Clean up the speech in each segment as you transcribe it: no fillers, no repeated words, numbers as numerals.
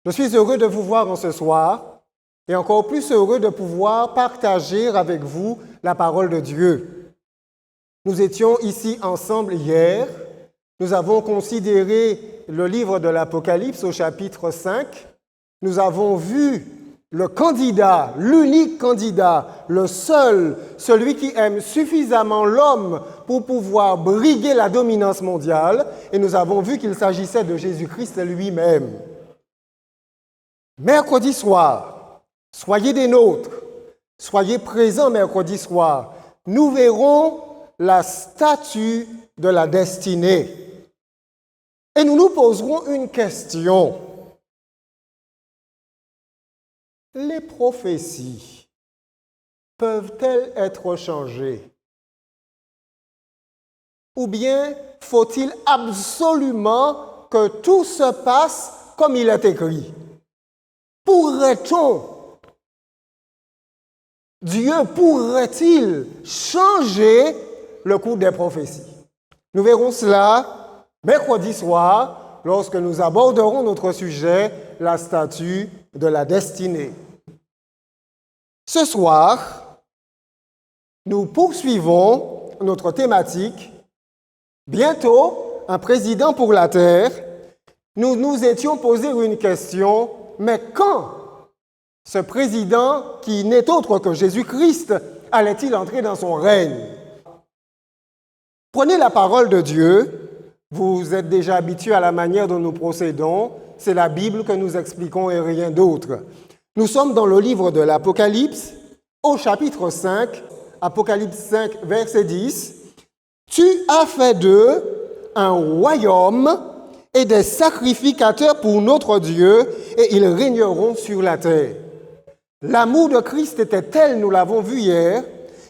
Je suis heureux de vous voir en ce soir et encore plus heureux de pouvoir partager avec vous la parole de Dieu. Nous étions ici ensemble hier. Nous avons considéré le livre de l'Apocalypse au chapitre 5. Nous avons vu le candidat, l'unique candidat, le seul, celui qui aime suffisamment l'homme pour pouvoir briguer la dominance mondiale. Et nous avons vu qu'il s'agissait de Jésus-Christ lui-même. Mercredi soir, soyez des nôtres, soyez présents mercredi soir. Nous verrons la statue de la destinée. Et nous nous poserons une question. Les prophéties peuvent-elles être changées? Ou bien faut-il absolument que tout se passe comme il est écrit? Dieu pourrait-il changer le cours des prophéties? Nous verrons cela mercredi soir lorsque nous aborderons notre sujet, la statue de la destinée. Ce soir, nous poursuivons notre thématique. Bientôt, un président pour la terre. Nous nous étions posé une question, mais quand ce président, qui n'est autre que Jésus-Christ, allait-il entrer dans son règne? Prenez la parole de Dieu. Vous êtes déjà habitués à la manière dont nous procédons. C'est la Bible que nous expliquons et rien d'autre. Nous sommes dans le livre de l'Apocalypse, au chapitre 5, Apocalypse 5, verset 10. « Tu as fait d'eux un royaume et des sacrificateurs pour notre Dieu, et ils régneront sur la terre. » L'amour de Christ était tel, nous l'avons vu hier,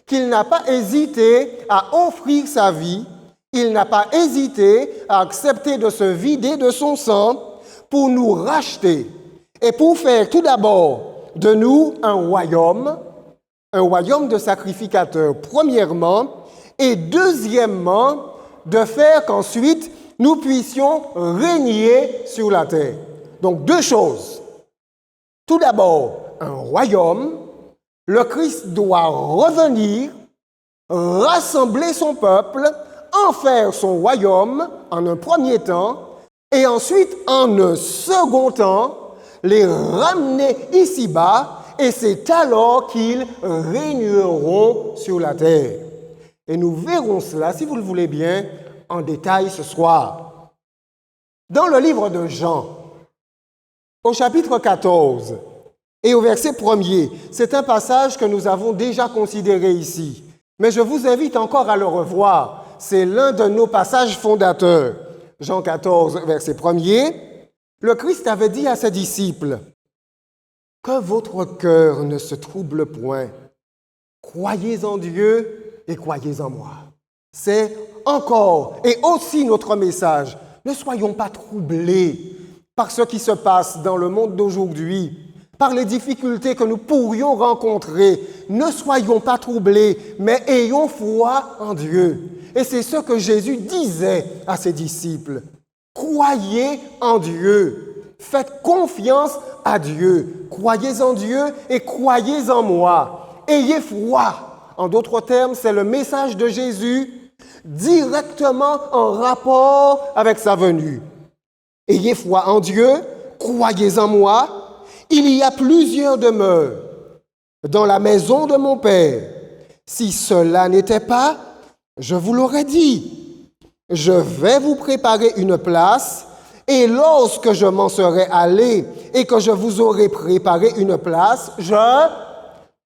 qu'il n'a pas hésité à offrir sa vie, il n'a pas hésité à accepter de se vider de son sang pour nous racheter et pour faire tout d'abord de nous un royaume de sacrificateurs, premièrement, et deuxièmement, de faire qu'ensuite nous puissions régner sur la terre. Donc deux choses. Tout d'abord, un royaume, le Christ doit revenir, rassembler son peuple, en faire son royaume en un premier temps, et ensuite, en un second temps, les ramener ici-bas, et c'est alors qu'ils régneront sur la terre. Et nous verrons cela, si vous le voulez bien, en détail ce soir. Dans le livre de Jean, au chapitre 14 et au verset 1er, c'est un passage que nous avons déjà considéré ici. Mais je vous invite encore à le revoir. C'est l'un de nos passages fondateurs. Jean 14, verset 1er. Le Christ avait dit à ses disciples, « Que votre cœur ne se trouble point. Croyez en Dieu et croyez en moi. » C'est encore et aussi notre message. Ne soyons pas troublés par ce qui se passe dans le monde d'aujourd'hui, par les difficultés que nous pourrions rencontrer. Ne soyons pas troublés, mais ayons foi en Dieu. Et c'est ce que Jésus disait à ses disciples. Croyez en Dieu. Faites confiance à Dieu. Croyez en Dieu et croyez en moi. Ayez foi. En d'autres termes, c'est le message de Jésus directement en rapport avec sa venue. Ayez foi en Dieu, croyez en moi. Il y a plusieurs demeures dans la maison de mon Père. Si cela n'était pas, je vous l'aurais dit. Je vais vous préparer une place, et lorsque je m'en serai allé et que je vous aurai préparé une place, je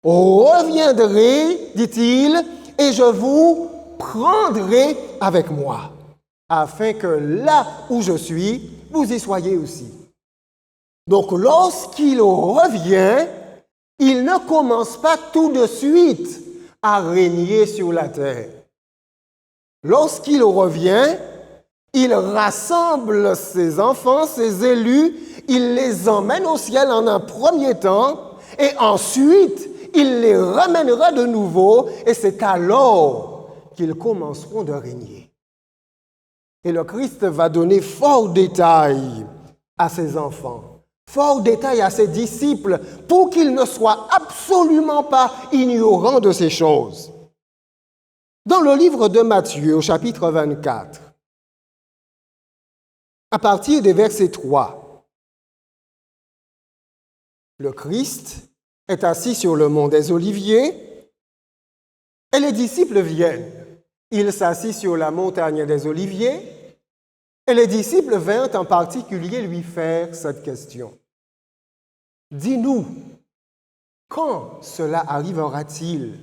reviendrai, dit-il, et je vous prendrai avec moi, afin que là où je suis, vous y soyez aussi. Donc, lorsqu'il revient, il ne commence pas tout de suite à régner sur la terre. Lorsqu'il revient, il rassemble ses enfants, ses élus, il les emmène au ciel en un premier temps, et ensuite, il les ramènera de nouveau, et c'est alors qu'ils commenceront de régner. Et le Christ va donner fort détail à ses enfants. fort détail à ses disciples pour qu'ils ne soient absolument pas ignorants de ces choses. Dans le livre de Matthieu, au chapitre 24, à partir des versets 3, le Christ est assis sur le mont des Oliviers et les disciples viennent. Il s'assit sur la montagne des Oliviers et les disciples vinrent en particulier lui faire cette question. Dis-nous, quand cela arrivera-t-il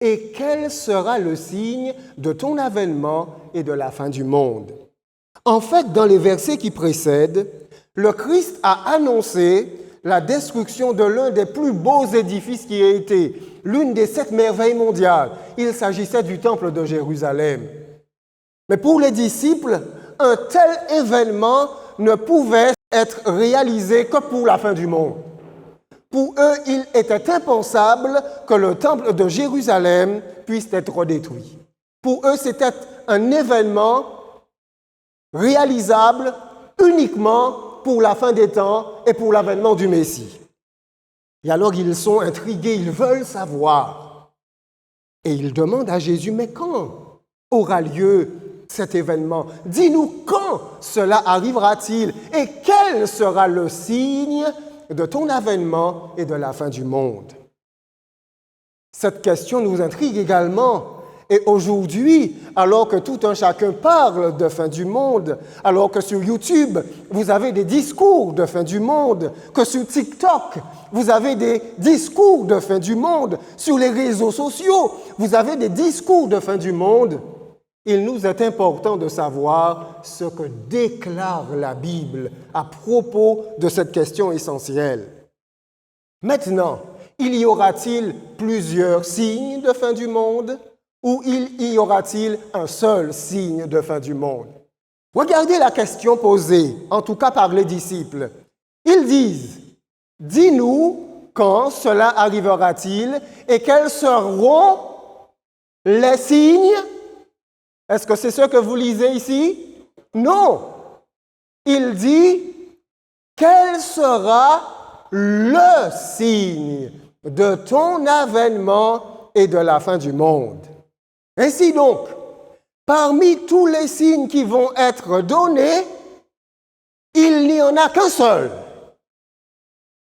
et quel sera le signe de ton avènement et de la fin du monde? En fait, dans les versets qui précèdent, le Christ a annoncé la destruction de l'un des plus beaux édifices qui ait été l'une des 7 merveilles mondiales. Il s'agissait du temple de Jérusalem. Mais pour les disciples, un tel événement ne pouvait être réalisé que pour la fin du monde. Pour eux, il était impensable que le temple de Jérusalem puisse être détruit. Pour eux, c'était un événement réalisable uniquement pour la fin des temps et pour l'avènement du Messie. Et alors ils sont intrigués, ils veulent savoir. Et ils demandent à Jésus, mais quand aura lieu cet événement? Dis-nous quand cela arrivera-t-il et quel sera le signe de ton avènement et de la fin du monde? Cette question nous intrigue également. Et aujourd'hui, alors que tout un chacun parle de fin du monde, alors que sur YouTube, vous avez des discours de fin du monde, que sur TikTok, vous avez des discours de fin du monde, sur les réseaux sociaux, vous avez des discours de fin du monde, il nous est important de savoir ce que déclare la Bible à propos de cette question essentielle. Maintenant, il y aura-t-il plusieurs signes de fin du monde? Ou y aura-t-il un seul signe de fin du monde? Regardez la question posée, en tout cas par les disciples. Ils disent, « Dis-nous quand cela arrivera-t-il et quels seront les signes ?» Est-ce que c'est ce que vous lisez ici? Non. Il dit, « Quel sera le signe de ton avènement et de la fin du monde ?» Ainsi donc, parmi tous les signes qui vont être donnés, il n'y en a qu'un seul.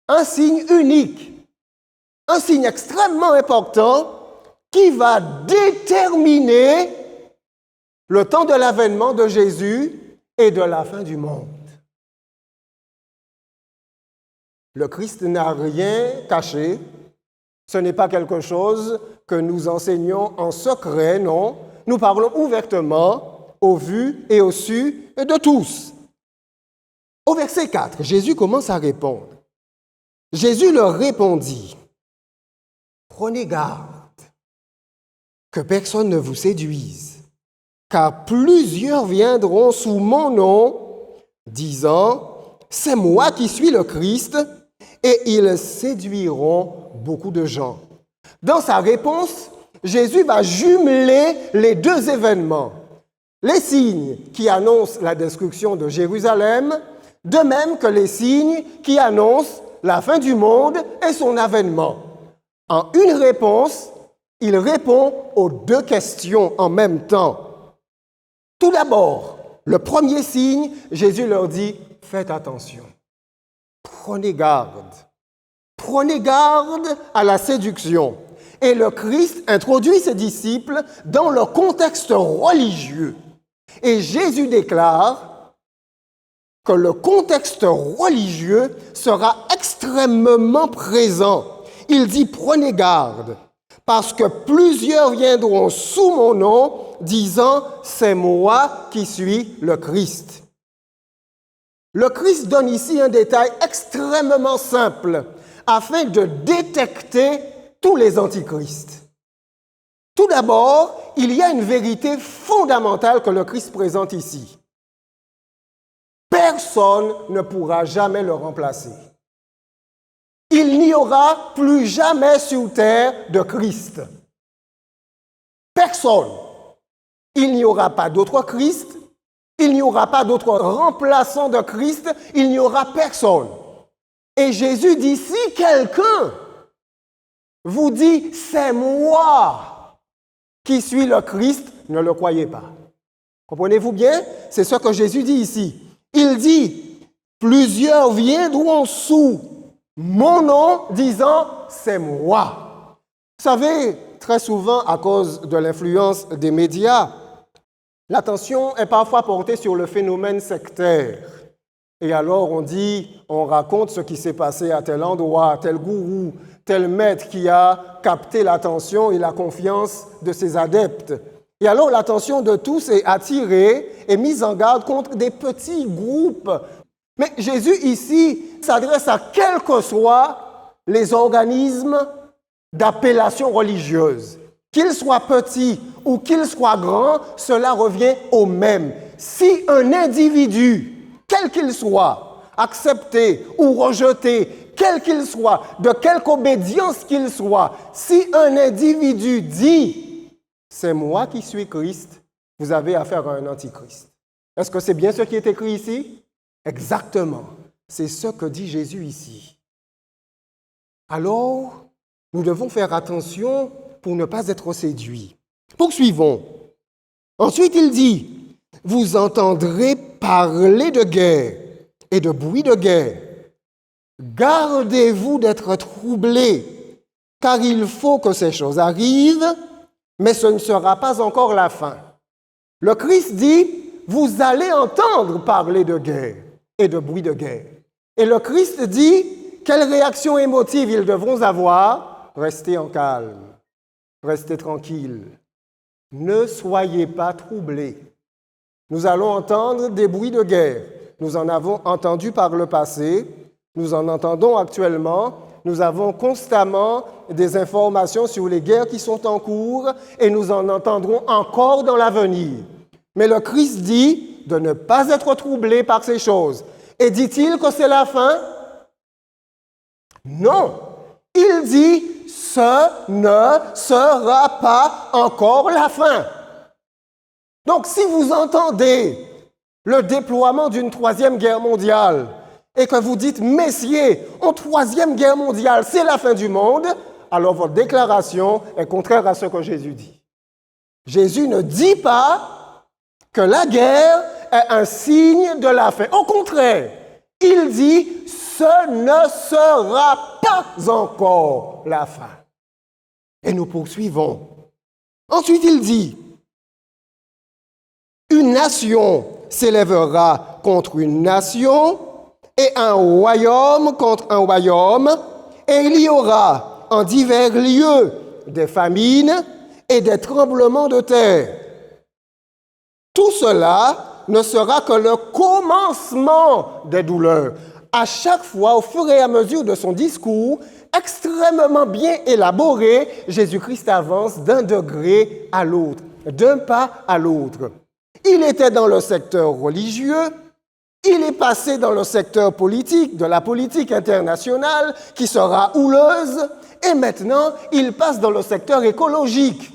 Un signe unique, un signe extrêmement important qui va déterminer le temps de l'avènement de Jésus et de la fin du monde. Le Christ n'a rien caché. Ce n'est pas quelque chose que nous enseignons en secret, non. Nous parlons ouvertement, au vu et au su de tous. Au verset 4, Jésus commence à répondre. Jésus leur répondit, « Prenez garde que personne ne vous séduise, car plusieurs viendront sous mon nom, disant, « C'est moi qui suis le Christ », et ils séduiront beaucoup de gens. Dans sa réponse, Jésus va jumeler les deux événements, les signes qui annoncent la destruction de Jérusalem, de même que les signes qui annoncent la fin du monde et son avènement. En une réponse, il répond aux deux questions en même temps. Tout d'abord, le premier signe, Jésus leur dit, « Faites attention, prenez garde à la séduction. » Et le Christ introduit ses disciples dans le contexte religieux. Et Jésus déclare que le contexte religieux sera extrêmement présent. Il dit « Prenez garde, parce que plusieurs viendront sous mon nom, disant « C'est moi qui suis le Christ ». Le Christ donne ici un détail extrêmement simple afin de détecter tous les antichrists. Tout d'abord, il y a une vérité fondamentale que le Christ présente ici. Personne ne pourra jamais le remplacer. Il n'y aura plus jamais sur terre de Christ. Personne. Il n'y aura pas d'autre Christ, il n'y aura pas d'autre remplaçant de Christ, il n'y aura personne. Et Jésus dit, si quelqu'un vous dit, c'est moi qui suis le Christ, ne le croyez pas. Comprenez-vous bien? C'est ce que Jésus dit ici. Il dit, plusieurs viendront sous mon nom disant, c'est moi. Vous savez, très souvent, à cause de l'influence des médias, l'attention est parfois portée sur le phénomène sectaire. Et alors on raconte ce qui s'est passé à tel endroit, tel gourou, tel maître qui a capté l'attention et la confiance de ses adeptes. Et alors l'attention de tous est attirée et mise en garde contre des petits groupes. Mais Jésus ici s'adresse à quels que soient les organismes d'appellation religieuse. Qu'ils soient petits ou qu'ils soient grands, cela revient au même. Si un individu, quel qu'il soit, accepté ou rejeté, quel qu'il soit, de quelque obédience qu'il soit, si un individu dit « c'est moi qui suis Christ », vous avez affaire à un antichrist. Est-ce que c'est bien ce qui est écrit ici? Exactement. C'est ce que dit Jésus ici. Alors, nous devons faire attention pour ne pas être séduits. Poursuivons. Ensuite, il dit « vous entendrez parler de guerre et de bruit de guerre. Gardez-vous d'être troublés, car il faut que ces choses arrivent, mais ce ne sera pas encore la fin. » Le Christ dit, vous allez entendre parler de guerre et de bruit de guerre. Et le Christ dit, quelle réaction émotive ils devront avoir? Restez en calme, restez tranquille, ne soyez pas troublés. Nous allons entendre des bruits de guerre. Nous en avons entendu par le passé, nous en entendons actuellement, nous avons constamment des informations sur les guerres qui sont en cours et nous en entendrons encore dans l'avenir. Mais le Christ dit de ne pas être troublé par ces choses. Et dit-il que c'est la fin? Non. Il dit, ce ne sera pas encore la fin. Donc, si vous entendez le déploiement d'une troisième guerre mondiale et que vous dites, messieurs, en troisième guerre mondiale, c'est la fin du monde, alors votre déclaration est contraire à ce que Jésus dit. Jésus ne dit pas que la guerre est un signe de la fin. Au contraire, il dit, ce ne sera pas encore la fin. Et nous poursuivons. Ensuite, il dit, une nation s'élèvera contre une nation et un royaume contre un royaume, et il y aura en divers lieux des famines et des tremblements de terre. Tout cela ne sera que le commencement des douleurs. À chaque fois, au fur et à mesure de son discours, extrêmement bien élaboré, Jésus-Christ avance d'un degré à l'autre, d'un pas à l'autre. Il était dans le secteur religieux, il est passé dans le secteur politique, de la politique internationale, qui sera houleuse, et maintenant, il passe dans le secteur écologique.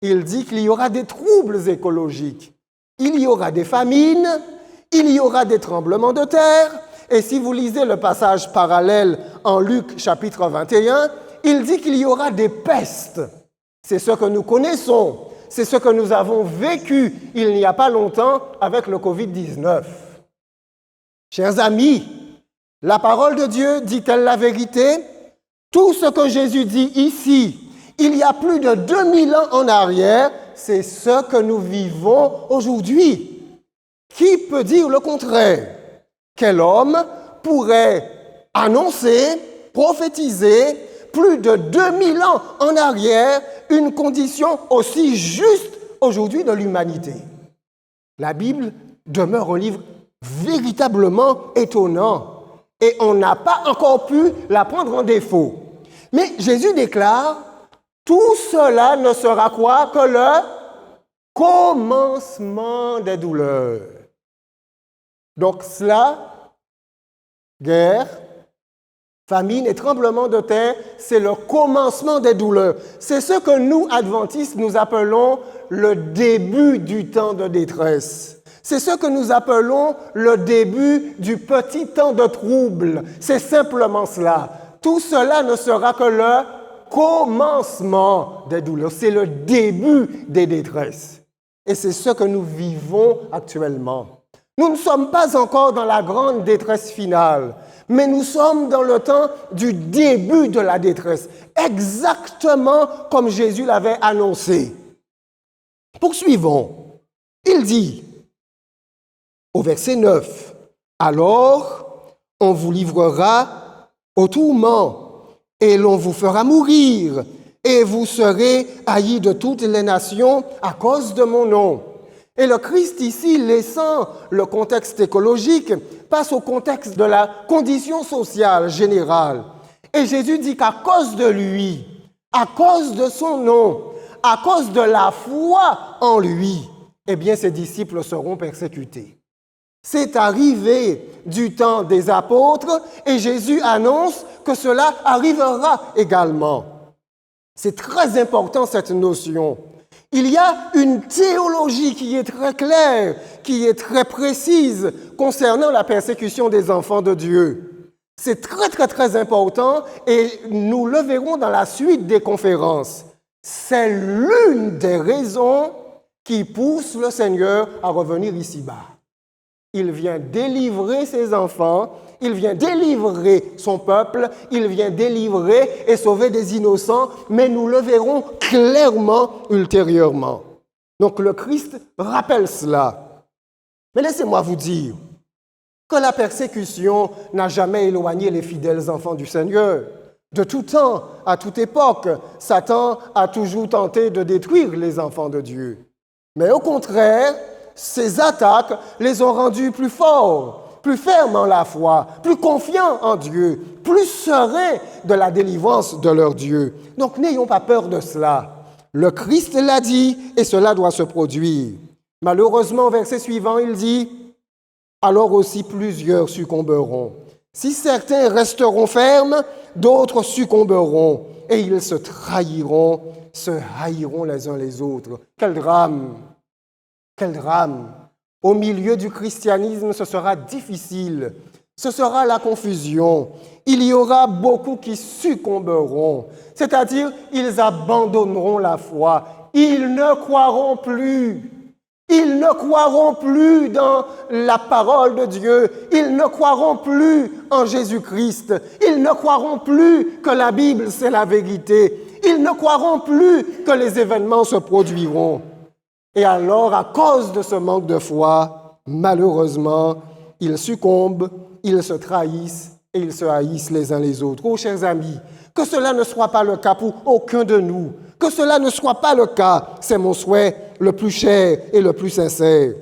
Il dit qu'il y aura des troubles écologiques, il y aura des famines, il y aura des tremblements de terre, et si vous lisez le passage parallèle en Luc chapitre 21, il dit qu'il y aura des pestes. C'est ce que nous connaissons. C'est ce que nous avons vécu il n'y a pas longtemps avec le Covid-19. Chers amis, la parole de Dieu dit-elle la vérité? Tout ce que Jésus dit ici, il y a plus de 2000 ans en arrière, c'est ce que nous vivons aujourd'hui. Qui peut dire le contraire? Quel homme pourrait annoncer, prophétiser, plus de 2000 ans en arrière, une condition aussi juste aujourd'hui de l'humanité? La Bible demeure un livre véritablement étonnant et on n'a pas encore pu la prendre en défaut. Mais Jésus déclare, tout cela ne sera quoi que le commencement des douleurs. Donc cela, guerre, famine et tremblement de terre, c'est le commencement des douleurs. C'est ce que nous, adventistes, nous appelons le début du temps de détresse. C'est ce que nous appelons le début du petit temps de trouble. C'est simplement cela. Tout cela ne sera que le commencement des douleurs. C'est le début des détresses. Et c'est ce que nous vivons actuellement. Nous ne sommes pas encore dans la grande détresse finale, mais nous sommes dans le temps du début de la détresse, exactement comme Jésus l'avait annoncé. Poursuivons. Il dit, au verset 9, « Alors, on vous livrera au tourment, et l'on vous fera mourir, et vous serez haïs de toutes les nations à cause de mon nom. » Et le Christ ici, laissant le contexte écologique, passe au contexte de la condition sociale générale. Et Jésus dit qu'à cause de lui, à cause de son nom, à cause de la foi en lui, eh bien ses disciples seront persécutés. C'est arrivé du temps des apôtres et Jésus annonce que cela arrivera également. C'est très important cette notion. Il y a une théologie qui est très claire, qui est très précise concernant la persécution des enfants de Dieu. C'est très important et nous le verrons dans la suite des conférences. C'est l'une des raisons qui pousse le Seigneur à revenir ici-bas. Il vient délivrer ses enfants, il vient délivrer son peuple, il vient délivrer et sauver des innocents, mais nous le verrons clairement ultérieurement. Donc le Christ rappelle cela. Mais laissez-moi vous dire que la persécution n'a jamais éloigné les fidèles enfants du Seigneur. De tout temps, à toute époque, Satan a toujours tenté de détruire les enfants de Dieu. Mais au contraire, ces attaques les ont rendus plus forts, plus fermes en la foi, plus confiants en Dieu, plus sereins de la délivrance de leur Dieu. Donc n'ayons pas peur de cela. Le Christ l'a dit et cela doit se produire. Malheureusement, au verset suivant, il dit « Alors aussi plusieurs succomberont. Si certains resteront fermes, d'autres succomberont et ils se trahiront, se haïront les uns les autres. » Quel drame! Quel drame! Au milieu du christianisme, ce sera difficile. Ce sera la confusion. Il y aura beaucoup qui succomberont, c'est-à-dire ils abandonneront la foi. Ils ne croiront plus. Ils ne croiront plus dans la parole de Dieu. Ils ne croiront plus en Jésus-Christ. Ils ne croiront plus que la Bible, c'est la vérité. Ils ne croiront plus que les événements se produiront. Et alors, à cause de ce manque de foi, malheureusement, ils succombent, ils se trahissent et ils se haïssent les uns les autres. Oh, chers amis, que cela ne soit pas le cas pour aucun de nous. Que cela ne soit pas le cas, c'est mon souhait le plus cher et le plus sincère.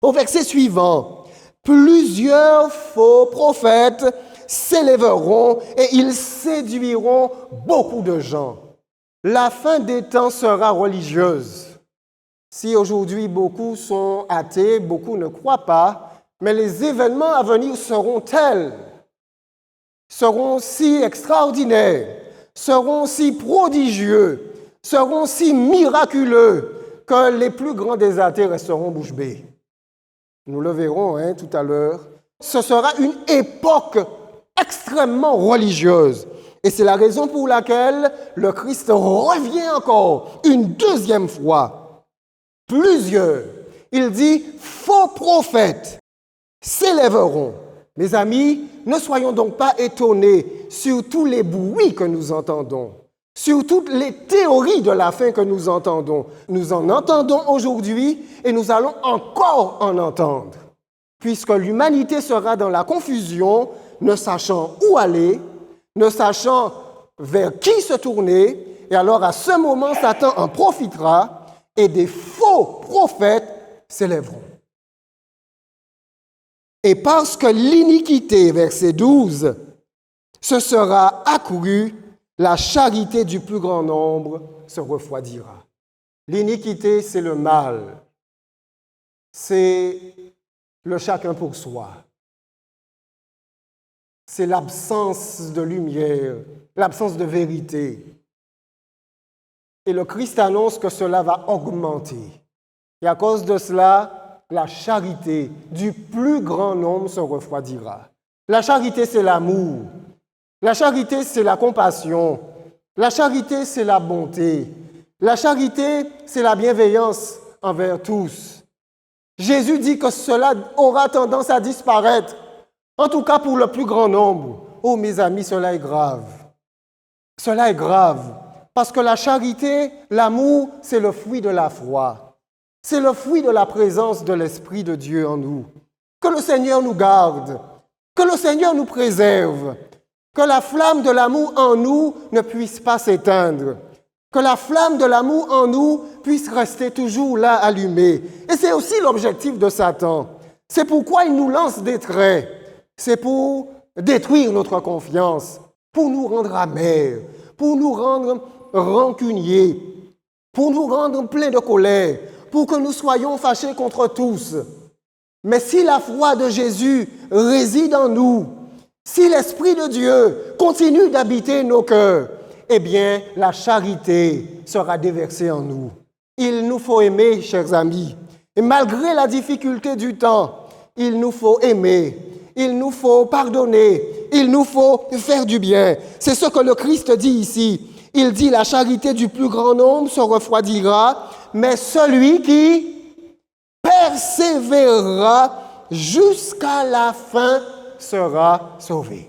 Au verset suivant, plusieurs faux prophètes s'élèveront et ils séduiront beaucoup de gens. La fin des temps sera religieuse. Si aujourd'hui beaucoup sont athées, beaucoup ne croient pas, mais les événements à venir seront tels, seront si extraordinaires, seront si prodigieux, seront si miraculeux que les plus grands des athées resteront bouche bée. Nous le verrons tout à l'heure. Ce sera une époque extrêmement religieuse. Et c'est la raison pour laquelle le Christ revient encore une deuxième fois. Plusieurs, il dit, faux prophètes s'élèveront. Mes amis, ne soyons donc pas étonnés sur tous les bruits que nous entendons, sur toutes les théories de la fin que nous entendons. Nous en entendons aujourd'hui et nous allons encore en entendre, puisque l'humanité sera dans la confusion, ne sachant où aller, ne sachant vers qui se tourner, et alors à ce moment, Satan en profitera et des faux prophètes s'élèveront. Et parce que l'iniquité, verset 12, se sera accrue, la charité du plus grand nombre se refroidira. L'iniquité, c'est le mal. C'est le chacun pour soi. C'est l'absence de lumière, l'absence de vérité. Et le Christ annonce que cela va augmenter. Et à cause de cela, la charité du plus grand nombre se refroidira. La charité, c'est l'amour. La charité, c'est la compassion. La charité, c'est la bonté. La charité, c'est la bienveillance envers tous. Jésus dit que cela aura tendance à disparaître, en tout cas pour le plus grand nombre. Oh, mes amis, cela est grave. Cela est grave, parce que la charité, l'amour, c'est le fruit de la foi. C'est le fruit de la présence de l'Esprit de Dieu en nous. Que le Seigneur nous garde, que le Seigneur nous préserve, que la flamme de l'amour en nous ne puisse pas s'éteindre, que la flamme de l'amour en nous puisse rester toujours là allumée. Et c'est aussi l'objectif de Satan. C'est pourquoi il nous lance des traits. C'est pour détruire notre confiance, pour nous rendre amers, pour nous rendre rancuniers, pour nous rendre pleins de colère, pour que nous soyons fâchés contre tous. Mais si la foi de Jésus réside en nous, si l'Esprit de Dieu continue d'habiter nos cœurs, eh bien, la charité sera déversée en nous. Il nous faut aimer, chers amis. Et malgré la difficulté du temps, il nous faut aimer, il nous faut pardonner, il nous faut faire du bien. C'est ce que le Christ dit ici. Il dit, la charité du plus grand nombre se refroidira, mais celui qui persévérera jusqu'à la fin sera sauvé.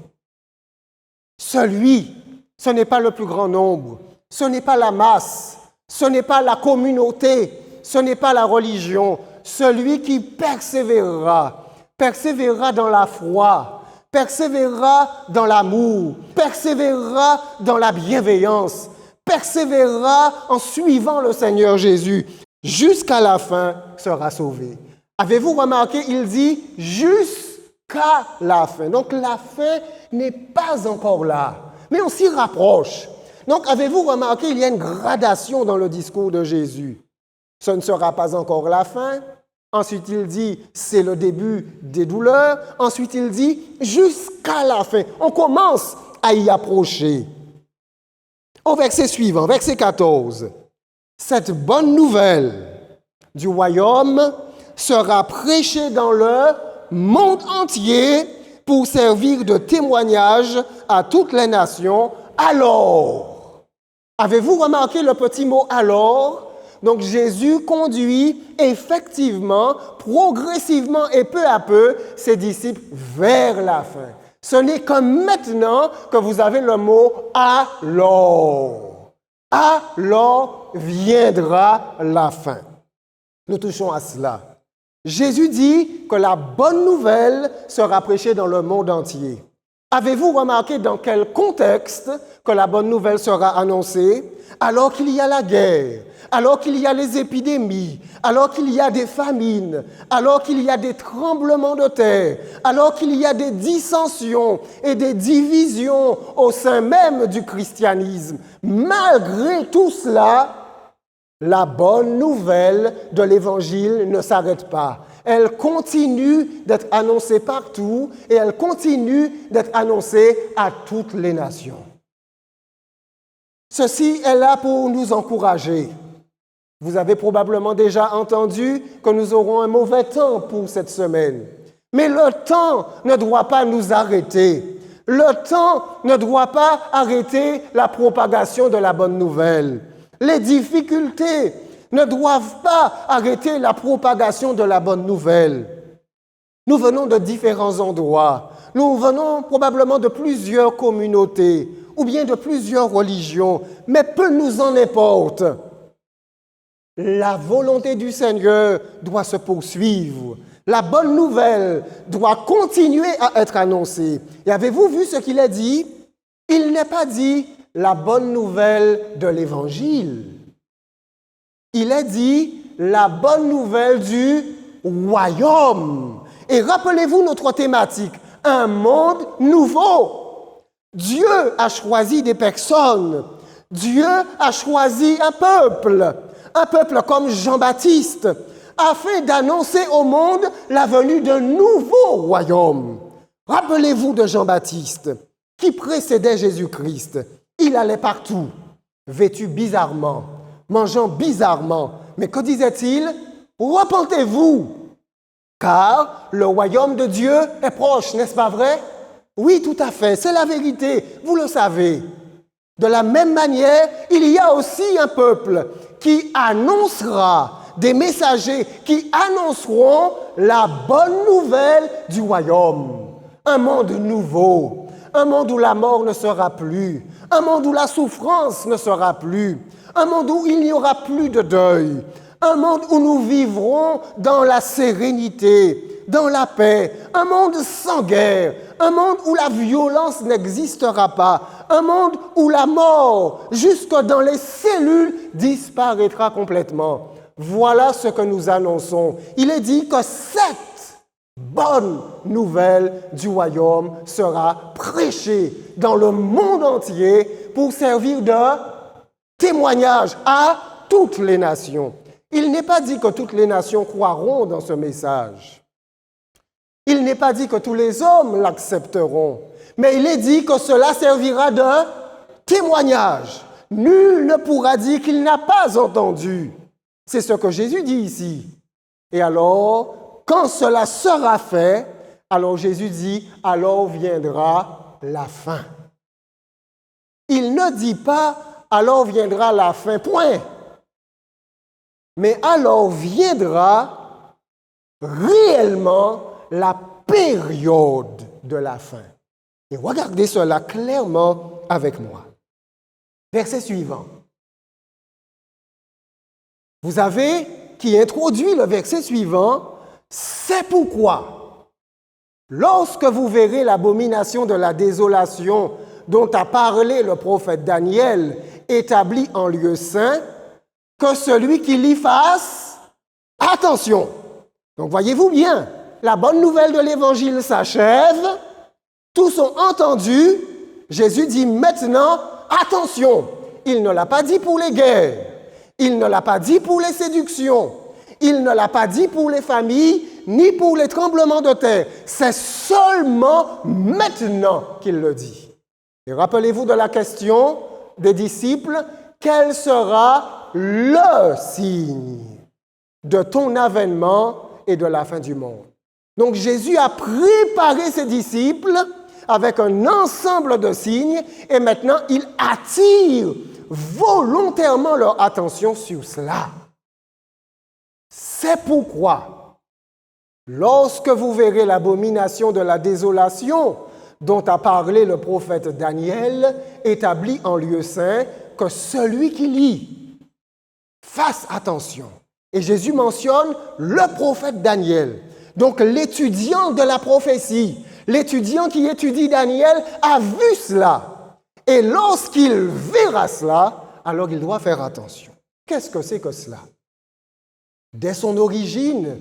Celui, ce n'est pas le plus grand nombre, ce n'est pas la masse, ce n'est pas la communauté, ce n'est pas la religion. Celui qui persévérera dans la foi, persévérera dans l'amour, persévérera dans la bienveillance, persévérera en suivant le Seigneur Jésus, jusqu'à la fin sera sauvé. Avez-vous remarqué, il dit jusqu'à la fin. Donc la fin n'est pas encore là, mais on s'y rapproche. Donc avez-vous remarqué, il y a une gradation dans le discours de Jésus. Ce ne sera pas encore la fin. Ensuite, il dit, c'est le début des douleurs. Ensuite, il dit, jusqu'à la fin. On commence à y approcher. Au verset suivant, verset 14. Cette bonne nouvelle du royaume sera prêchée dans le monde entier pour servir de témoignage à toutes les nations. Alors, avez-vous remarqué le petit mot « alors » ? Donc Jésus conduit effectivement, progressivement et peu à peu ses disciples vers la fin. Ce n'est que maintenant que vous avez le mot « alors ». Alors viendra la fin. Nous touchons à cela. Jésus dit que la bonne nouvelle sera prêchée dans le monde entier. Avez-vous remarqué dans quel contexte que la bonne nouvelle sera annoncée? Alors qu'il y a la guerre, alors qu'il y a les épidémies, alors qu'il y a des famines, alors qu'il y a des tremblements de terre, alors qu'il y a des dissensions et des divisions au sein même du christianisme. Malgré tout cela, la bonne nouvelle de l'Évangile ne s'arrête pas. Elle continue d'être annoncée partout et elle continue d'être annoncée à toutes les nations. Ceci est là pour nous encourager. Vous avez probablement déjà entendu que nous aurons un mauvais temps pour cette semaine. Mais le temps ne doit pas nous arrêter. Le temps ne doit pas arrêter la propagation de la bonne nouvelle. Les difficultés ne doivent pas arrêter la propagation de la bonne nouvelle. Nous venons de différents endroits. Nous venons probablement de plusieurs communautés ou bien de plusieurs religions, mais peu nous en importe. La volonté du Seigneur doit se poursuivre. La bonne nouvelle doit continuer à être annoncée. Et avez-vous vu ce qu'il a dit? Il n'est pas dit la bonne nouvelle de l'Évangile. Il a dit la bonne nouvelle du royaume. Et rappelez-vous notre thématique, un monde nouveau. Dieu a choisi des personnes. Dieu a choisi un peuple comme Jean-Baptiste, afin d'annoncer au monde la venue d'un nouveau royaume. Rappelez-vous de Jean-Baptiste, qui précédait Jésus-Christ. Il allait partout, vêtu bizarrement, mangeant bizarrement. Mais que disait-il? Repentez-vous, car le royaume de Dieu est proche, n'est-ce pas vrai? Oui, tout à fait, c'est la vérité, vous le savez. De la même manière, il y a aussi un peuple qui annoncera, des messagers qui annonceront la bonne nouvelle du royaume. Un monde nouveau, un monde où la mort ne sera plus, un monde où la souffrance ne sera plus, un monde où il n'y aura plus de deuil, un monde où nous vivrons dans la sérénité, dans la paix, un monde sans guerre, un monde où la violence n'existera pas, un monde où la mort, jusque dans les cellules, disparaîtra complètement. Voilà ce que nous annonçons. Il est dit que cette bonne nouvelle du royaume sera prêchée dans le monde entier pour servir de témoignage à toutes les nations. Il n'est pas dit que toutes les nations croiront dans ce message. Il n'est pas dit que tous les hommes l'accepteront. Mais il est dit que cela servira de témoignage. Nul ne pourra dire qu'il n'a pas entendu. C'est ce que Jésus dit ici. Et alors, quand cela sera fait, alors Jésus dit, alors viendra la fin. Il ne dit pas, alors viendra la fin, point. Mais alors viendra réellement la période de la fin. Et regardez cela clairement avec moi. Verset suivant. Vous avez qui introduit le verset suivant, c'est pourquoi, lorsque vous verrez l'abomination de la désolation dont a parlé le prophète Daniel, établie en lieu saint, que celui qui l'y fasse attention. Donc voyez-vous bien, la bonne nouvelle de l'Évangile s'achève, tous ont entendu, Jésus dit maintenant, attention, il ne l'a pas dit pour les guerres, il ne l'a pas dit pour les séductions, il ne l'a pas dit pour les familles, ni pour les tremblements de terre, c'est seulement maintenant qu'il le dit. Et rappelez-vous de la question des disciples, quel sera le signe de ton avènement et de la fin du monde? Donc Jésus a préparé ses disciples avec un ensemble de signes et maintenant il attire volontairement leur attention sur cela. C'est pourquoi, lorsque vous verrez l'abomination de la désolation dont a parlé le prophète Daniel, établi en lieu saint, que celui qui lit fasse attention. Et Jésus mentionne le prophète Daniel. Donc l'étudiant de la prophétie, l'étudiant qui étudie Daniel a vu cela. Et lorsqu'il verra cela, alors il doit faire attention. Qu'est-ce que c'est que cela? Dès son origine,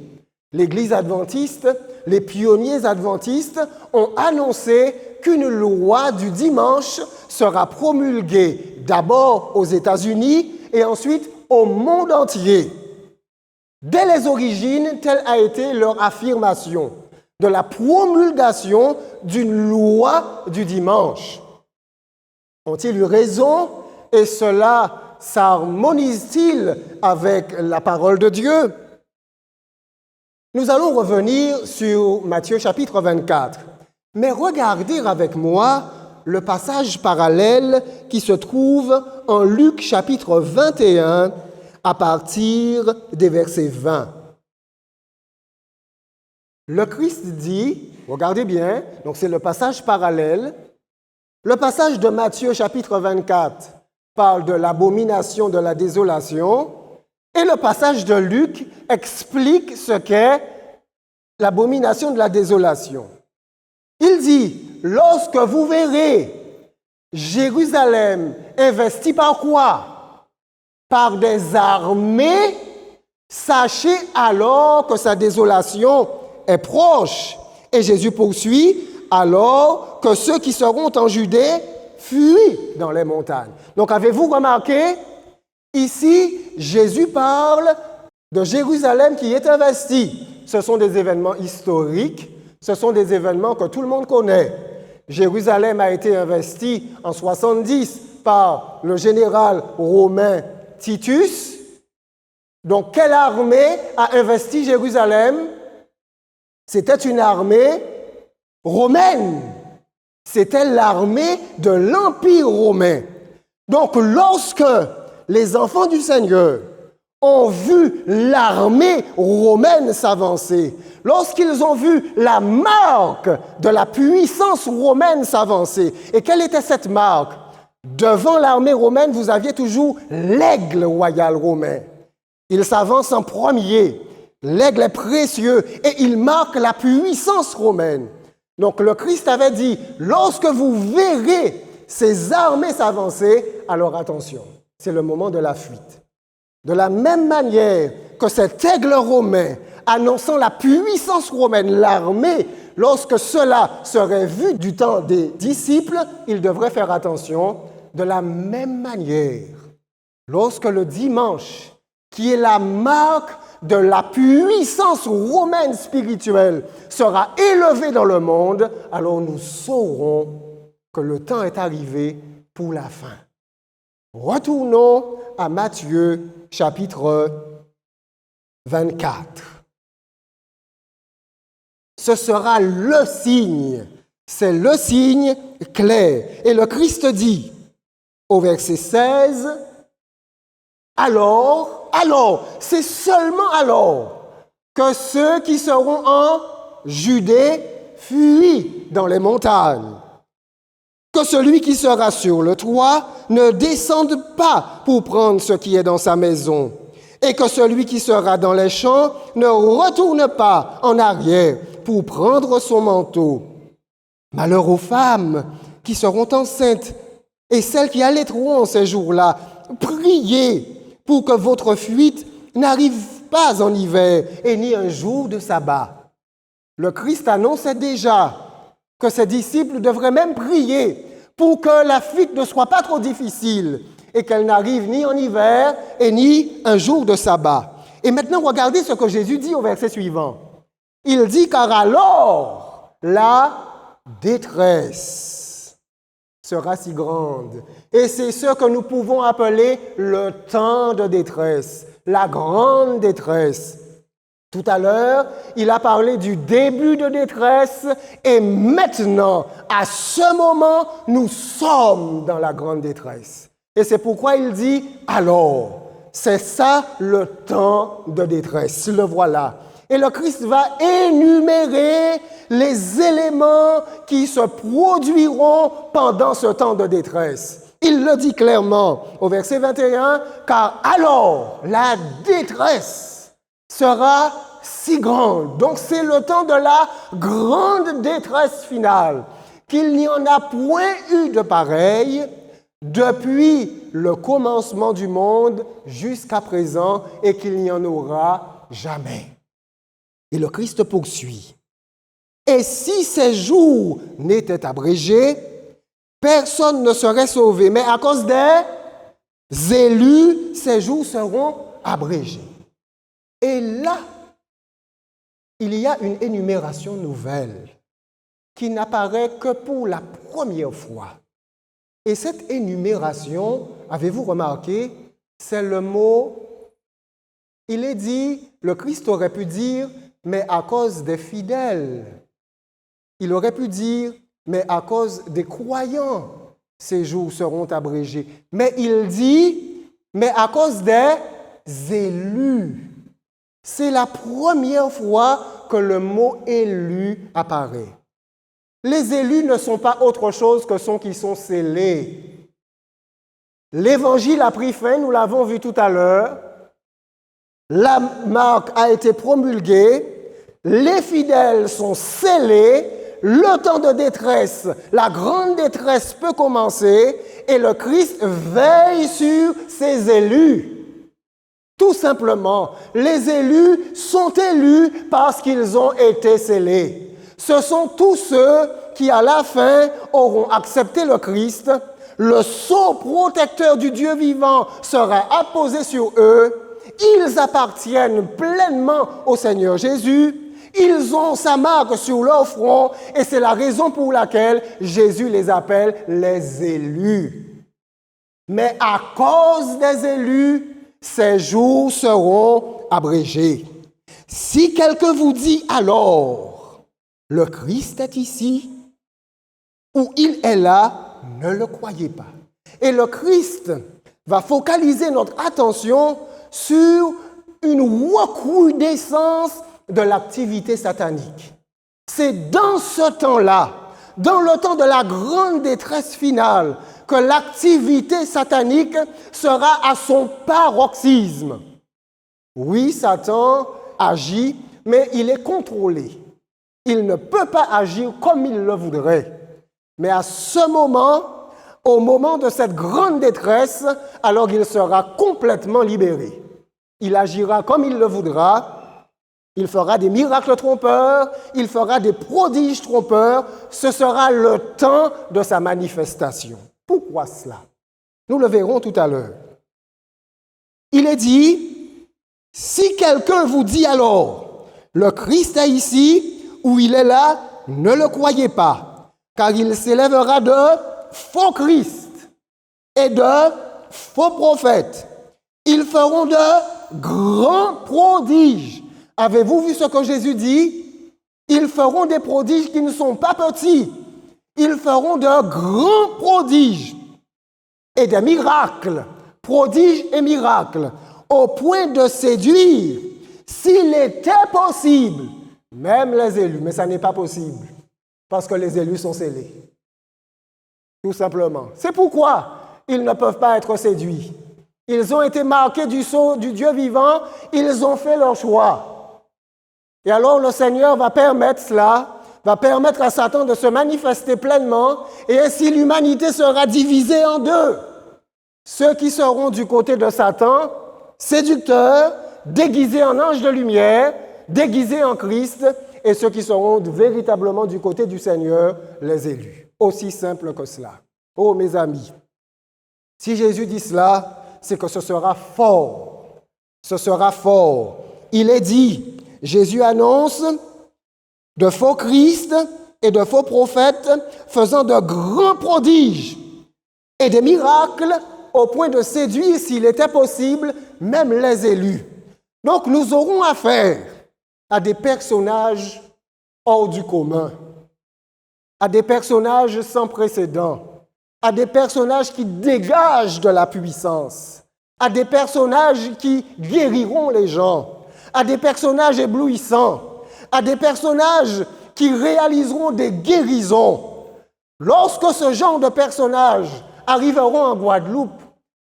l'Église adventiste, les pionniers adventistes ont annoncé qu'une loi du dimanche sera promulguée d'abord aux États-Unis et ensuite au monde entier. Dès les origines, telle a été leur affirmation de la promulgation d'une loi du dimanche. Ont-ils eu raison et cela s'harmonise-t-il avec la parole de Dieu? Nous allons revenir sur Matthieu chapitre 24, mais regardez avec moi le passage parallèle qui se trouve en Luc chapitre 21 à partir des versets 20. Le Christ dit, regardez bien, donc c'est le passage parallèle, le passage de Matthieu chapitre 24 parle de l'abomination de la désolation et le passage de Luc explique ce qu'est l'abomination de la désolation. Il dit, lorsque vous verrez Jérusalem investie par quoi? Par des armées, sachez alors que sa désolation est proche. Et Jésus poursuit, alors que ceux qui seront en Judée fuient dans les montagnes. Donc avez-vous remarqué, ici, Jésus parle de Jérusalem qui est investie. Ce sont des événements historiques, ce sont des événements que tout le monde connaît. Jérusalem a été investie en 70 par le général romain Titus. Donc, quelle armée a investi Jérusalem? C'était une armée romaine. C'était l'armée de l'Empire romain. Donc, lorsque les enfants du Seigneur ont vu l'armée romaine s'avancer, lorsqu'ils ont vu la marque de la puissance romaine s'avancer, et quelle était cette marque? Devant l'armée romaine, vous aviez toujours l'aigle royal romain. Il s'avance en premier. L'aigle est précieux et il marque la puissance romaine. Donc le Christ avait dit, lorsque vous verrez ces armées s'avancer, alors attention, c'est le moment de la fuite. De la même manière que cet aigle romain annonçant la puissance romaine, l'armée, lorsque cela serait vu du temps des disciples, ils devraient faire attention. De la même manière, lorsque le dimanche, qui est la marque de la puissance romaine spirituelle, sera élevé dans le monde, alors nous saurons que le temps est arrivé pour la fin. Retournons à Matthieu chapitre 24. Ce sera le signe, c'est le signe clair. Et le Christ dit au verset 16, alors, c'est seulement alors que ceux qui seront en Judée fuient dans les montagnes, que celui qui sera sur le toit ne descende pas pour prendre ce qui est dans sa maison, et que celui qui sera dans les champs ne retourne pas en arrière pour prendre son manteau. Malheur aux femmes qui seront enceintes et celles qui allaiteront en ces jours-là. Priez pour que votre fuite n'arrive pas en hiver et ni un jour de sabbat. Le Christ annonçait déjà que ses disciples devraient même prier pour que la fuite ne soit pas trop difficile et qu'elle n'arrive ni en hiver et ni un jour de sabbat. Et maintenant, regardez ce que Jésus dit au verset suivant. Il dit, car alors la détresse sera si grande. Et c'est ce que nous pouvons appeler le temps de détresse, la grande détresse. Tout à l'heure, il a parlé du début de détresse et maintenant, à ce moment, nous sommes dans la grande détresse. Et c'est pourquoi il dit « alors ». C'est ça le temps de détresse, le voilà. Et le Christ va énumérer les éléments qui se produiront pendant ce temps de détresse. Il le dit clairement au verset 21, « car alors la détresse sera si grande. » Donc c'est le temps de la grande détresse finale, qu'il n'y en a point eu de pareil depuis le commencement du monde jusqu'à présent et qu'il n'y en aura jamais. Et le Christ poursuit. Et si ces jours n'étaient abrégés, personne ne serait sauvé. Mais à cause des élus, ces jours seront abrégés. Et là, il y a une énumération nouvelle qui n'apparaît que pour la première fois. Et cette énumération, avez-vous remarqué, c'est le mot, il est dit, le Christ aurait pu dire, mais à cause des fidèles. Il aurait pu dire, mais à cause des croyants, ces jours seront abrégés. Mais il dit, mais à cause des élus. C'est la première fois que le mot élu apparaît. Les élus ne sont pas autre chose que ceux qui sont scellés. L'évangile a pris fin, nous l'avons vu tout à l'heure. La marque a été promulguée, les fidèles sont scellés, le temps de détresse, la grande détresse peut commencer et le Christ veille sur ses élus. Tout simplement, les élus sont élus parce qu'ils ont été scellés. Ce sont tous ceux qui, à la fin, auront accepté le Christ. Le sceau protecteur du Dieu vivant sera apposé sur eux. Ils appartiennent pleinement au Seigneur Jésus. Ils ont sa marque sur leur front et c'est la raison pour laquelle Jésus les appelle les élus. Mais à cause des élus, ces jours seront abrégés. Si quelqu'un vous dit alors, le Christ est ici ou il est là, ne le croyez pas. Et le Christ va focaliser notre attention sur une recrudescence de l'activité satanique. C'est dans ce temps-là, dans le temps de la grande détresse finale, que l'activité satanique sera à son paroxysme. Oui, Satan agit, mais il est contrôlé. Il ne peut pas agir comme il le voudrait. Mais à ce moment, au moment de cette grande détresse, alors il sera complètement libéré. Il agira comme il le voudra. Il fera des miracles trompeurs, il fera des prodiges trompeurs. Ce sera le temps de sa manifestation. Pourquoi cela? Nous le verrons tout à l'heure. Il est dit, si quelqu'un vous dit alors, le Christ est ici ou il est là, ne le croyez pas, car il s'élèvera de faux Christ et de faux prophètes. Ils feront de grands prodiges. Avez-vous vu ce que Jésus dit? Ils feront des prodiges qui ne sont pas petits. Ils feront de grands prodiges et des miracles, prodiges et miracles, au point de séduire, s'il était possible, même les élus. Mais ça n'est pas possible, parce que les élus sont scellés. Tout simplement. C'est pourquoi ils ne peuvent pas être séduits. Ils ont été marqués du sceau du Dieu vivant, ils ont fait leur choix. Et alors le Seigneur va permettre cela, va permettre à Satan de se manifester pleinement, et ainsi l'humanité sera divisée en deux. Ceux qui seront du côté de Satan, séducteurs, déguisés en anges de lumière, déguisés en Christ, et ceux qui seront véritablement du côté du Seigneur, les élus. Aussi simple que cela. Oh mes amis, si Jésus dit cela, c'est que ce sera fort. Ce sera fort. Il est dit, Jésus annonce de faux Christ et de faux prophètes faisant de grands prodiges et des miracles au point de séduire, s'il était possible, même les élus. Donc nous aurons affaire à des personnages hors du commun, à des personnages sans précédent, à des personnages qui dégagent de la puissance, à des personnages qui guériront les gens, à des personnages éblouissants, à des personnages qui réaliseront des guérisons. Lorsque ce genre de personnages arriveront en Guadeloupe,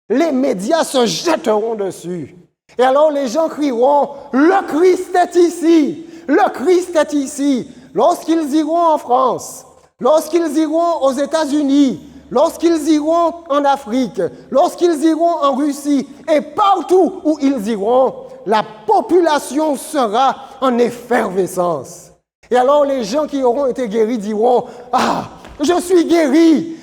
les médias se jetteront dessus. Et alors les gens crieront, le Christ est ici, le Christ est ici. Lorsqu'ils iront en France, lorsqu'ils iront aux États-Unis, lorsqu'ils iront en Afrique, lorsqu'ils iront en Russie, et partout où ils iront, la population sera en effervescence. Et alors les gens qui auront été guéris diront, ah, je suis guéri,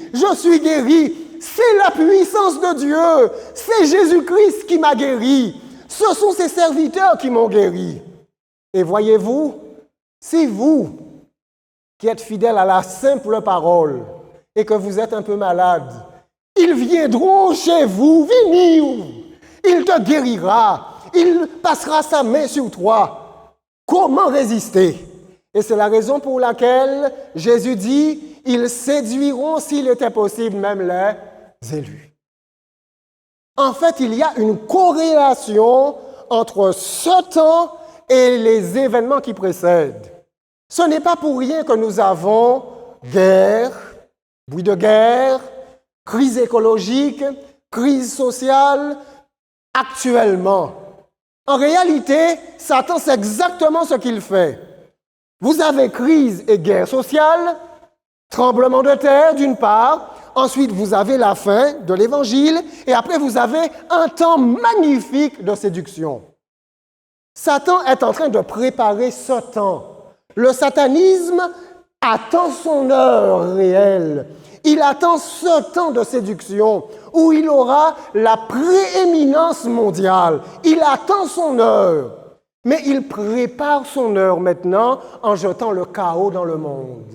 c'est la puissance de Dieu, c'est Jésus-Christ qui m'a guéri, ce sont ses serviteurs qui m'ont guéri. Et voyez-vous, si vous qui êtes fidèles à la simple parole et que vous êtes un peu malade, ils viendront chez vous, venez, il te guérira, il passera sa main sur toi. Comment résister? Et c'est la raison pour laquelle Jésus dit, ils séduiront, s'il était possible, même les élus. En fait, il y a une corrélation entre ce temps et les événements qui précèdent. Ce n'est pas pour rien que nous avons guerre, bruit de guerre, crise écologique, crise sociale, actuellement. En réalité, Satan sait exactement ce qu'il fait. Vous avez crise et guerre sociale, tremblement de terre d'une part, ensuite vous avez la fin de l'évangile, et après vous avez un temps magnifique de séduction. Satan est en train de préparer ce temps. Le satanisme attend son heure réelle. Il attend ce temps de séduction où il aura la prééminence mondiale. Il attend son heure. Mais il prépare son heure maintenant en jetant le chaos dans le monde.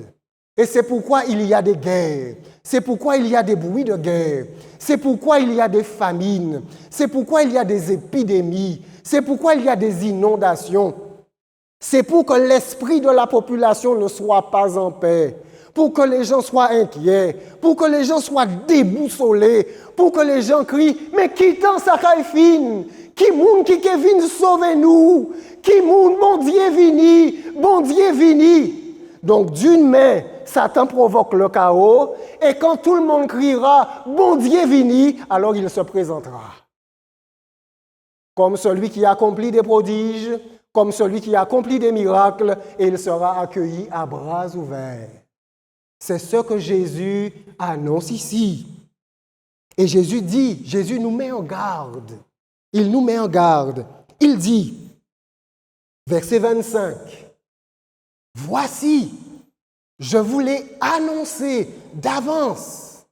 Et c'est pourquoi il y a des guerres. C'est pourquoi il y a des bruits de guerre. C'est pourquoi il y a des famines. C'est pourquoi il y a des épidémies. C'est pourquoi il y a des inondations. C'est pour que l'esprit de la population ne soit pas en paix, pour que les gens soient inquiets, pour que les gens soient déboussolés, pour que les gens crient « Mais qui t'en sa caille fine? Qui moun qui vient sauver-nous? Qui moun, bon Dieu vini, bon Dieu vini ?» Donc d'une main, Satan provoque le chaos, et quand tout le monde criera « Bon Dieu vini », alors il se présentera. Comme celui qui accomplit des prodiges, comme celui qui accomplit des miracles, et il sera accueilli à bras ouverts. C'est ce que Jésus annonce ici. Et Jésus nous met en garde. Il nous met en garde. Il dit, verset 25, « Voici, je vous l'ai annoncé d'avance. »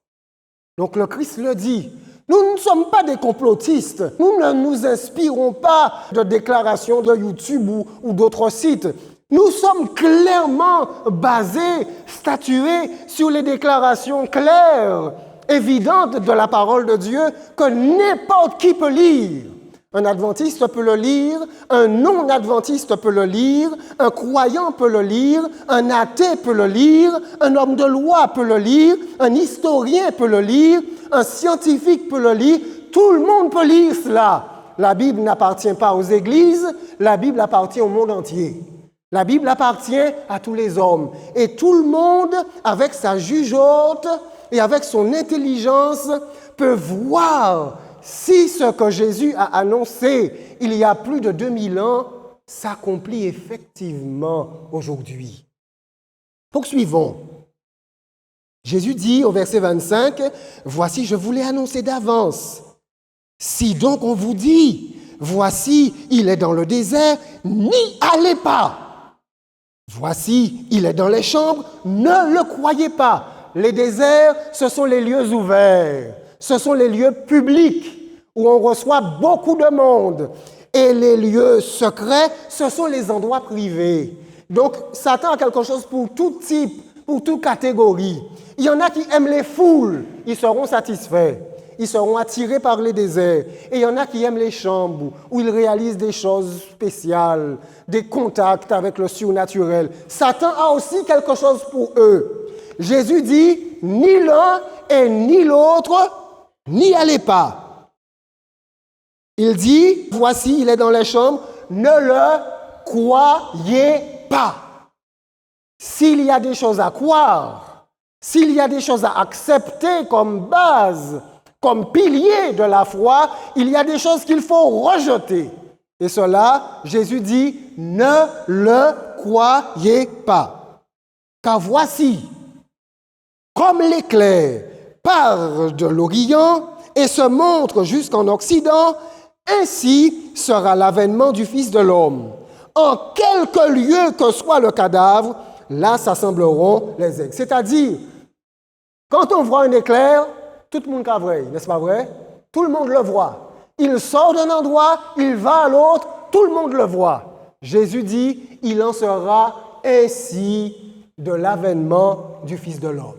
Donc le Christ le dit. Nous ne sommes pas des complotistes. Nous ne nous inspirons pas de déclarations de YouTube ou d'autres sites. Nous sommes clairement basés, statués sur les déclarations claires, évidentes de la parole de Dieu que n'importe qui peut lire. Un adventiste peut le lire, un non-adventiste peut le lire, un croyant peut le lire, un athée peut le lire, un homme de loi peut le lire, un historien peut le lire, un scientifique peut le lire, tout le monde peut lire cela. La Bible n'appartient pas aux églises, la Bible appartient au monde entier. La Bible appartient à tous les hommes. Et tout le monde, avec sa jugeote et avec son intelligence, peut voir si ce que Jésus a annoncé il y a plus de 2000 ans s'accomplit effectivement aujourd'hui. Poursuivons. Jésus dit au verset 25, « Voici, je vous l'ai annoncé d'avance. Si donc on vous dit, voici, il est dans le désert, n'y allez pas. Voici, il est dans les chambres, ne le croyez pas. » Les déserts, ce sont les lieux ouverts, ce sont les lieux publics où on reçoit beaucoup de monde. Et les lieux secrets, ce sont les endroits privés. Donc, Satan a quelque chose pour tout type, pour toute catégorie. Il y en a qui aiment les foules, ils seront satisfaits. Ils seront attirés par les déserts. Et il y en a qui aiment les chambres, où ils réalisent des choses spéciales, des contacts avec le surnaturel. Satan a aussi quelque chose pour eux. Jésus dit, ni l'un et ni l'autre, n'y allez pas. Il dit, voici, il est dans les chambres, ne le croyez pas. S'il y a des choses à croire, s'il y a des choses à accepter comme base, comme pilier de la foi, il y a des choses qu'il faut rejeter. Et cela, Jésus dit, ne le croyez pas. Car voici, comme l'éclair part de l'Orient et se montre jusqu'en Occident, ainsi sera l'avènement du Fils de l'homme. En quelque lieu que soit le cadavre, là s'assembleront les aigles. C'est-à-dire, quand on voit un éclair, tout le monde est vrai, n'est-ce pas vrai? Tout le monde le voit. Il sort d'un endroit, il va à l'autre, tout le monde le voit. Jésus dit, il en sera ainsi de l'avènement du Fils de l'homme.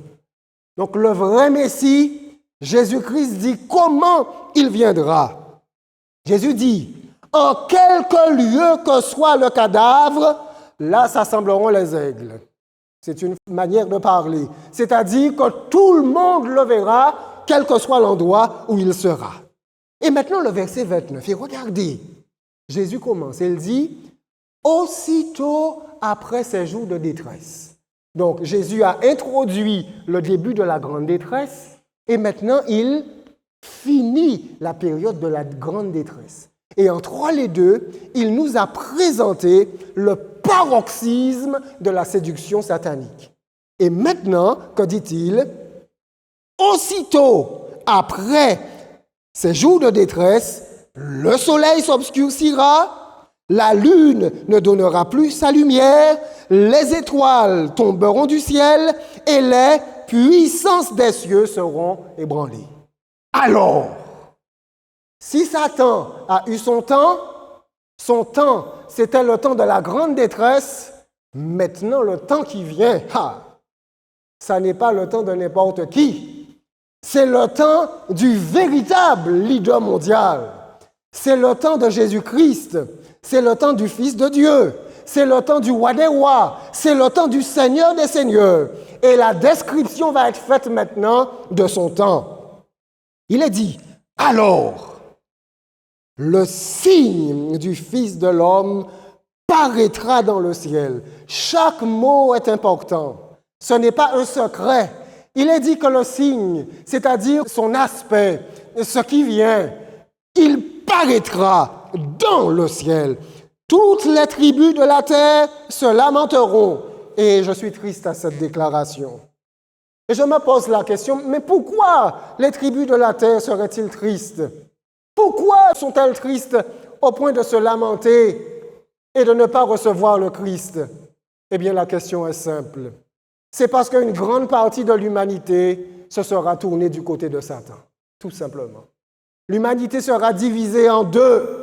Donc le vrai Messie, Jésus-Christ dit comment il viendra. Jésus dit, en quelque lieu que soit le cadavre, là s'assembleront les aigles. C'est une manière de parler. C'est-à-dire que tout le monde le verra, quel que soit l'endroit où il sera. Et maintenant le verset 29, et regardez, Jésus commence, il dit, aussitôt après ces jours de détresse. Donc Jésus a introduit le début de la grande détresse, et maintenant il finit la période de la grande détresse. Et entre les deux, il nous a présenté le paroxysme de la séduction satanique. Et maintenant, que dit-il? Aussitôt après ces jours de détresse, le soleil s'obscurcira, la lune ne donnera plus sa lumière, les étoiles tomberont du ciel et les puissances des cieux seront ébranlées. Alors, si Satan a eu son temps, c'était le temps de la grande détresse. Maintenant, le temps qui vient, ça n'est pas le temps de n'importe qui. C'est le temps du véritable leader mondial. C'est le temps de Jésus-Christ. C'est le temps du Fils de Dieu. c'est le temps du roi des rois, c'est le temps du Seigneur des seigneurs. Et la description va être faite maintenant de son temps. Il est dit, alors, le signe du Fils de l'homme paraîtra dans le ciel. Chaque mot est important. Ce n'est pas un secret. Il est dit que le signe, c'est-à-dire son aspect, ce qui vient, il paraîtra dans le ciel. Toutes les tribus de la terre se lamenteront. Et je suis triste à cette déclaration. Et je me pose la question, mais pourquoi les tribus de la terre seraient-ils tristes? Pourquoi sont-elles tristes au point de se lamenter et de ne pas recevoir le Christ? Eh bien, la question est simple. C'est parce qu'une grande partie de l'humanité se sera tournée du côté de Satan, tout simplement. L'humanité sera divisée en deux.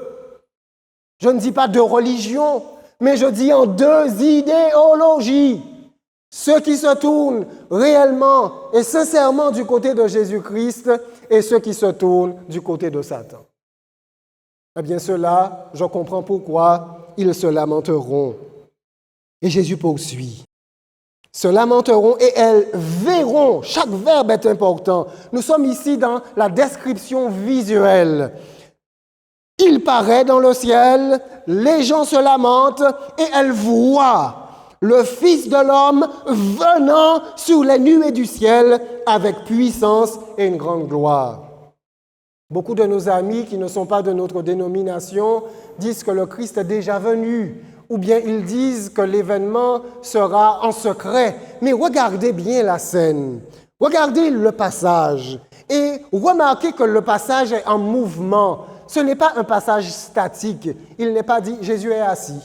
Je ne dis pas deux religions, mais je dis en deux idéologies. Ceux qui se tournent réellement et sincèrement du côté de Jésus-Christ et ceux qui se tournent du côté de Satan. Eh bien, ceux-là, je comprends pourquoi ils se lamenteront. Et Jésus poursuit. Se lamenteront et elles verront. Chaque verbe est important. Nous sommes ici dans la description visuelle. Il paraît dans le ciel, les gens se lamentent et elles voient le Fils de l'homme venant sur les nuées du ciel avec puissance et une grande gloire. Beaucoup de nos amis qui ne sont pas de notre dénomination disent que le Christ est déjà venu, ou bien ils disent que l'événement sera en secret. Mais regardez bien la scène, regardez le passage et remarquez que le passage est en mouvement. Ce n'est pas un passage statique, il n'est pas dit « Jésus est assis ».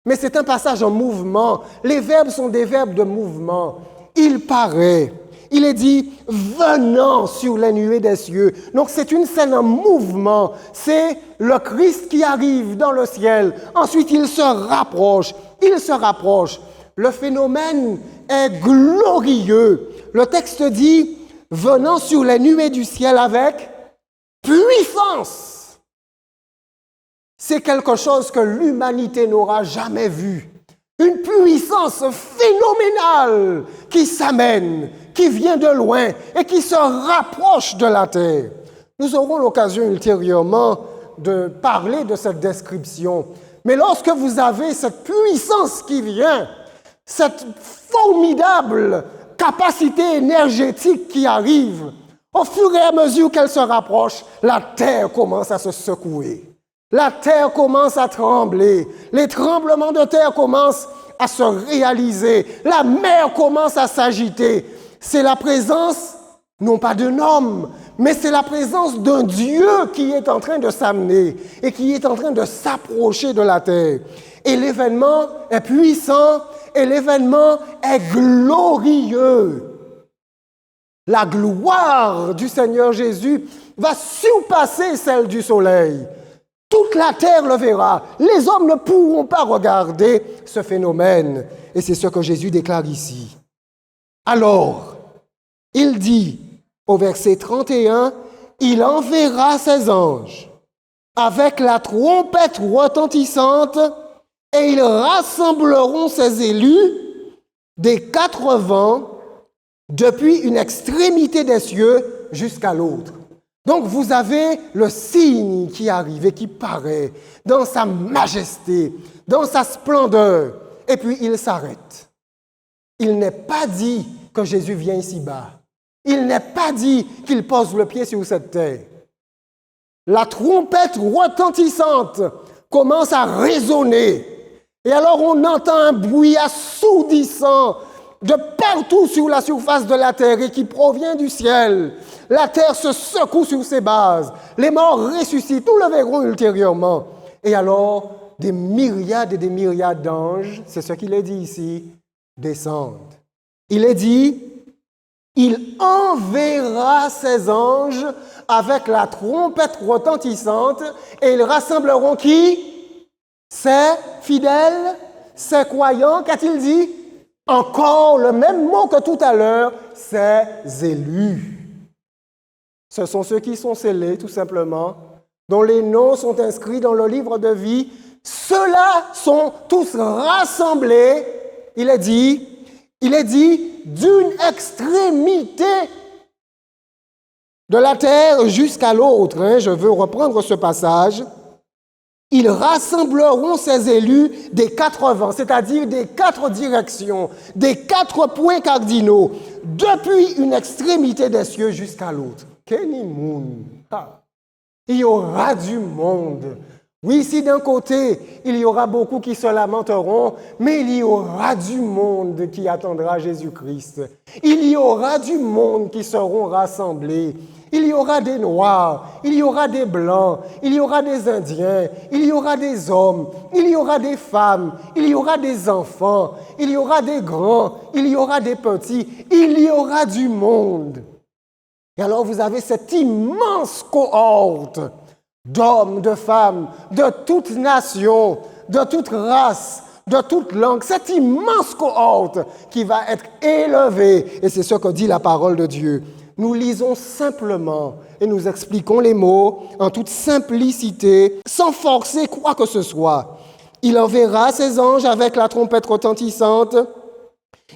Mais c'est un passage en mouvement. Les verbes sont des verbes de mouvement. Il paraît. Il est dit « venant sur les nuées des cieux ». Donc c'est une scène en mouvement. C'est le Christ qui arrive dans le ciel. Ensuite, il se rapproche. Il se rapproche. Le phénomène est glorieux. Le texte dit « venant sur les nuées du ciel avec puissance ». C'est quelque chose que l'humanité n'aura jamais vu. Une puissance phénoménale qui s'amène, qui vient de loin et qui se rapproche de la terre. Nous aurons l'occasion ultérieurement de parler de cette description. Mais lorsque vous avez cette puissance qui vient, cette formidable capacité énergétique qui arrive, au fur et à mesure qu'elle se rapproche, la terre commence à se secouer. La terre commence à trembler, les tremblements de terre commencent à se réaliser, la mer commence à s'agiter. C'est la présence, non pas d'un homme, mais c'est la présence d'un Dieu qui est en train de s'amener et qui est en train de s'approcher de la terre. Et l'événement est puissant et l'événement est glorieux. La gloire du Seigneur Jésus va surpasser celle du soleil. Toute la terre le verra. Les hommes ne pourront pas regarder ce phénomène. Et c'est ce que Jésus déclare ici. Alors, il dit au verset 31, « Il enverra ses anges avec la trompette retentissante et ils rassembleront ses élus des quatre vents depuis une extrémité des cieux jusqu'à l'autre. » Donc vous avez le signe qui arrive et qui paraît dans sa majesté, dans sa splendeur, et puis il s'arrête. Il n'est pas dit que Jésus vient ici-bas. Il n'est pas dit qu'il pose le pied sur cette terre. La trompette retentissante commence à résonner. Et alors on entend un bruit assourdissant de partout sur la surface de la terre et qui provient du ciel. La terre se secoue sur ses bases. Les morts ressuscitent, nous le verrons ultérieurement. Et alors, des myriades et des myriades d'anges, c'est ce qu'il est dit ici, descendent. Il est dit, il enverra ses anges avec la trompette retentissante et ils rassembleront qui? Ses fidèles, ses croyants, qu'a-t-il dit? Encore le même mot que tout à l'heure, ses élus. Ce sont ceux qui sont scellés, tout simplement, dont les noms sont inscrits dans le livre de vie ceux-là sont tous rassemblés, il est dit, d'une extrémité de la terre jusqu'à l'autre. Je veux reprendre ce passage. Ils rassembleront ces élus des 4 vents, c'est-à-dire des 4 directions, des 4 points cardinaux, depuis une extrémité des cieux jusqu'à l'autre. Il y aura du monde. Oui, si d'un côté, il y aura beaucoup qui se lamenteront, mais il y aura du monde qui attendra Jésus-Christ. Il y aura du monde qui seront rassemblés. Il y aura des Noirs, il y aura des Blancs, il y aura des Indiens, il y aura des hommes, il y aura des femmes, il y aura des enfants, il y aura des grands, il y aura des petits, il y aura du monde. Et alors vous avez cette immense cohorte d'hommes, de femmes, de toute nation, de toute race, de toute langue, cette immense cohorte qui va être élevée. Et c'est ce que dit la parole de Dieu. Nous lisons simplement et nous expliquons les mots en toute simplicité, sans forcer quoi que ce soit. Il enverra ses anges avec la trompette retentissante.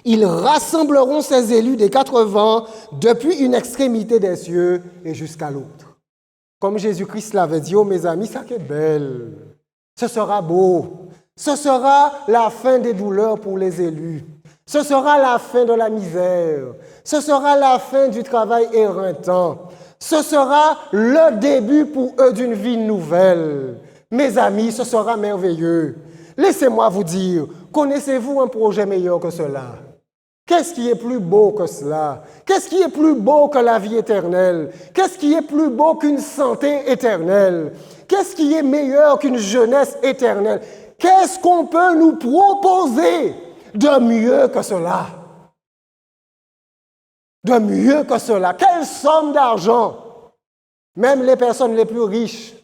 Ils rassembleront ses élus des 4 vents depuis une extrémité des cieux et jusqu'à l'autre. Comme Jésus-Christ l'avait dit, oh mes amis, ça qui est belle. Ce sera beau. Ce sera la fin des douleurs pour les élus. Ce sera la fin de la misère. Ce sera la fin du travail éreintant. Ce sera le début pour eux d'une vie nouvelle. Mes amis, ce sera merveilleux. Laissez-moi vous dire, connaissez-vous un projet meilleur que cela? Qu'est-ce qui est plus beau que cela? Qu'est-ce qui est plus beau que la vie éternelle? Qu'est-ce qui est plus beau qu'une santé éternelle? Qu'est-ce qui est meilleur qu'une jeunesse éternelle? Qu'est-ce qu'on peut nous proposer de mieux que cela? De mieux que cela. Quelle somme d'argent? Même les personnes les plus riches,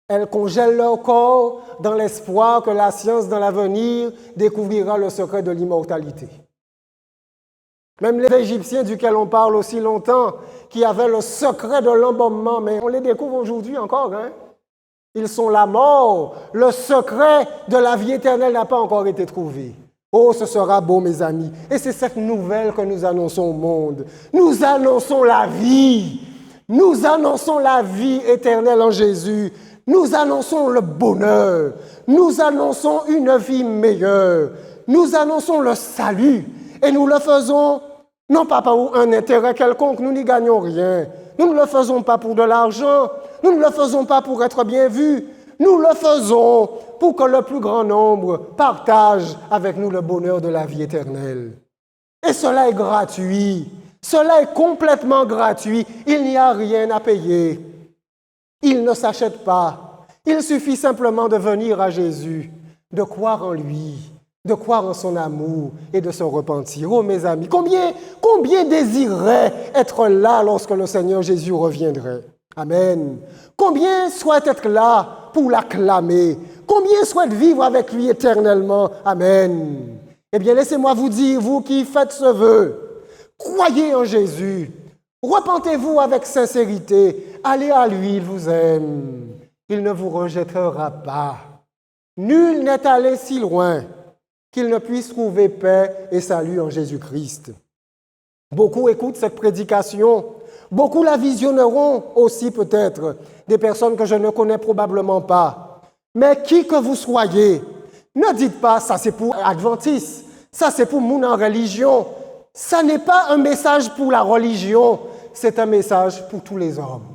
elles congèlent leur corps dans l'espoir que la science dans l'avenir découvrira le secret de l'immortalité. Même les Égyptiens duquel on parle aussi longtemps, qui avaient le secret de l'embaumement, mais on les découvre aujourd'hui encore. Ils sont la mort. Le secret de la vie éternelle n'a pas encore été trouvé. Oh, ce sera beau, mes amis. Et c'est cette nouvelle que nous annonçons au monde. Nous annonçons la vie. Nous annonçons la vie éternelle en Jésus. Nous annonçons le bonheur. Nous annonçons une vie meilleure. Nous annonçons le salut. Et nous le faisons non pas pour un intérêt quelconque. Nous n'y gagnons rien. Nous ne le faisons pas pour de l'argent. Nous ne le faisons pas pour être bien vus. Nous le faisons pour que le plus grand nombre partage avec nous le bonheur de la vie éternelle. Et cela est gratuit. Cela est complètement gratuit. Il n'y a rien à payer. Il ne s'achète pas. Il suffit simplement de venir à Jésus, de croire en lui, de croire en son amour et de se repentir. Oh mes amis, combien désireraient être là lorsque le Seigneur Jésus reviendrait? Amen. Combien souhaitent être là pour l'acclamer? Combien souhaitent vivre avec lui éternellement? Amen. Eh bien, laissez-moi vous dire, vous qui faites ce vœu, croyez en Jésus, repentez-vous avec sincérité, allez à lui, il vous aime, il ne vous rejettera pas. Nul n'est allé si loin qu'il ne puisse trouver paix et salut en Jésus-Christ. Beaucoup écoutent cette prédication. Beaucoup la visionneront aussi peut-être, des personnes que je ne connais probablement pas. Mais qui que vous soyez, ne dites pas ça c'est pour adventistes, ça c'est pour moun en religion. Ça n'est pas un message pour la religion, c'est un message pour tous les hommes.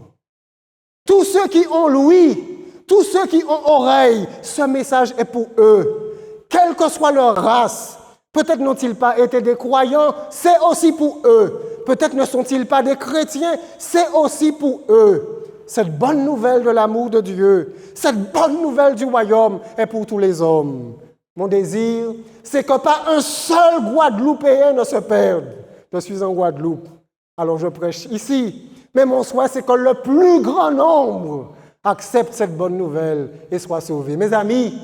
Tous ceux qui ont l'ouïe, tous ceux qui ont oreille, ce message est pour eux. Quelle que soit leur race, peut-être n'ont-ils pas été des croyants, c'est aussi pour eux. Peut-être ne sont-ils pas des chrétiens, c'est aussi pour eux. Cette bonne nouvelle de l'amour de Dieu, cette bonne nouvelle du royaume est pour tous les hommes. Mon désir, c'est que pas un seul Guadeloupéen ne se perde. Je suis en Guadeloupe, alors je prêche ici. Mais mon souhait, c'est que le plus grand nombre accepte cette bonne nouvelle et soit sauvé. Mes amis,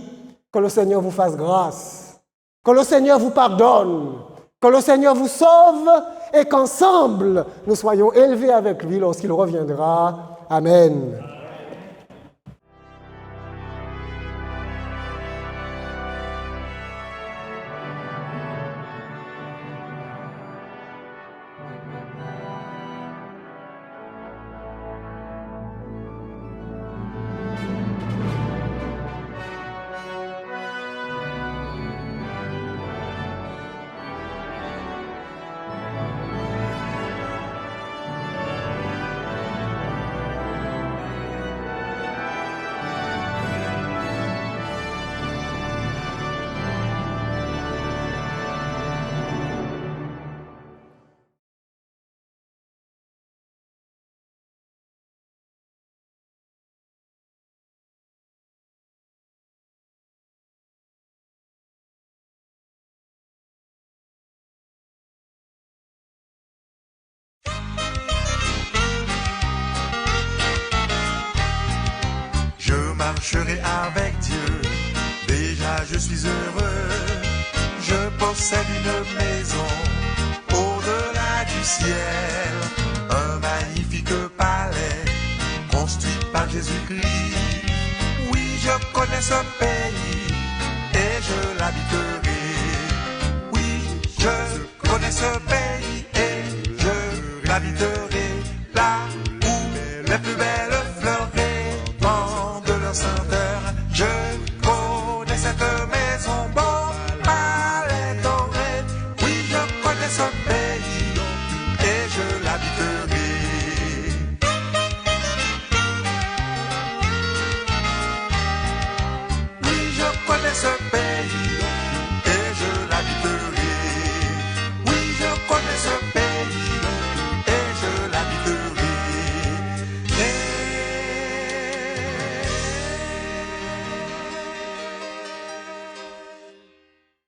que le Seigneur vous fasse grâce, que le Seigneur vous pardonne, que le Seigneur vous sauve et qu'ensemble, nous soyons élevés avec lui lorsqu'il reviendra. Amen. marcherai avec Dieu. Déjà je suis heureux, je possède une maison au-delà du ciel, un magnifique palais construit par Jésus-Christ. Oui, je connais ce pays et je l'habiterai. Oui, je connais ce pays et je l'habiterai, là où les plus belles